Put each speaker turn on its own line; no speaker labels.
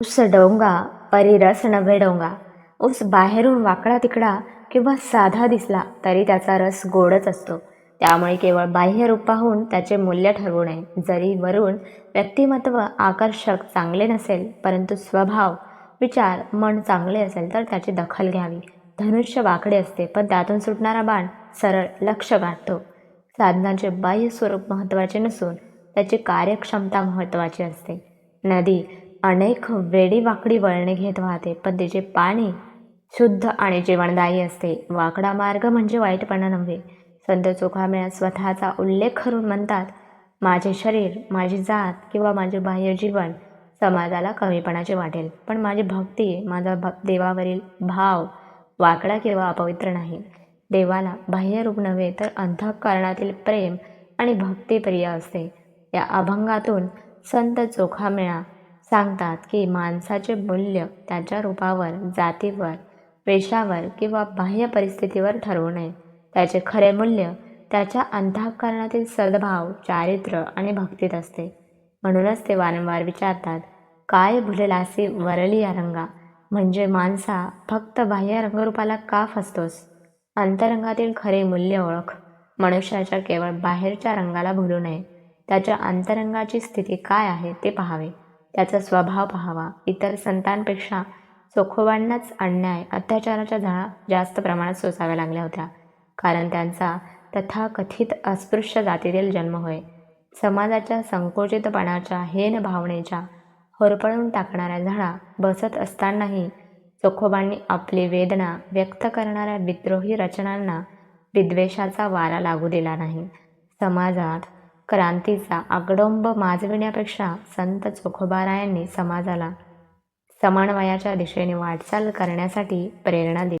ऊस डोंगा परी रस नव्हे डोंगा. ऊस बाहेरून वाकडा तिकडा किंवा साधा दिसला तरी त्याचा रस गोडच असतो. त्यामुळे केवळ बाह्य रूप पाहून त्याचे मूल्य ठरवू नये. जरी वरून व्यक्तिमत्व आकर्षक चांगले नसेल, परंतु स्वभाव, विचार, मन चांगले असेल तर त्याची दखल घ्यावी. धनुष्य वाकडे असते, पण त्यातून सुटणारा बाण सरळ लक्ष्य गाठतो. साधनाचे बाह्य स्वरूप महत्त्वाचे नसून त्याची कार्यक्षमता महत्त्वाची असते. नदी अनेक वेडी वाकडी वळणे घेत वाहते, पण तिचे पाणी शुद्ध आणि जीवनदायी असते. वाकडा मार्ग म्हणजे वाईटपणा नव्हे. संत चोखामेळा स्वतःचा उल्लेख करून म्हणतात, माझे शरीर, माझी जात किंवा माझे बाह्य जीवन समाजाला कमीपणाचे वाटेल, पण माझी भक्ती, माझा देवावरील भाव वाकडा किंवा अपवित्र नाही. देवाला बाह्य रूप नव्हे तर अंतःकरणातील प्रेम आणि भक्ती प्रिय असते. या अभंगातून संत चोखामेळा सांगतात की माणसाचे मूल्य त्याच्या रूपावर, जातीवर, वेशावर किंवा बाह्य परिस्थितीवर ठरवू नये. त्याचे खरे मूल्य त्याच्या अंतःकरणातील सद्भाव, चारित्र्य आणि भक्तीत असते. म्हणूनच ते वारंवार विचारतात, काय भुललासी वरली या रंगा? म्हणजे माणसा फक्त बाह्य रंगरूपाला का फसतोस? अंतरंगातील खरे मूल्य ओळख. मनुष्याच्या केवळ बाहेरच्या रंगाला भुलू नये. त्याच्या अंतरंगाची स्थिती काय आहे ते पाहावे. त्याचा स्वभाव पाहावा. इतर संतांपेक्षा चोखोबांनाच अन्याय, अत्याचाराच्या झळा जास्त प्रमाणात सोसाव्या लागल्या होत्या, कारण त्यांचा तथाकथित अस्पृश्य जातीतील जन्म होय. समाजाच्या संकुचितपणाच्या, हेन भावनेच्या होरपळून टाकणाऱ्या झळा बसत असतानाही चोखोबांनी आपली वेदना व्यक्त करणाऱ्या विद्रोही रचनांना विद्वेषाचा वारा लागू दिला नाही. समाजात क्रांतीचा आगडोंब माजविण्यापेक्षा संत चोखोबारायांनी समाजाला समन्वयाच्या दिशेने वाटचाल करण्यासाठी प्रेरणा दिली.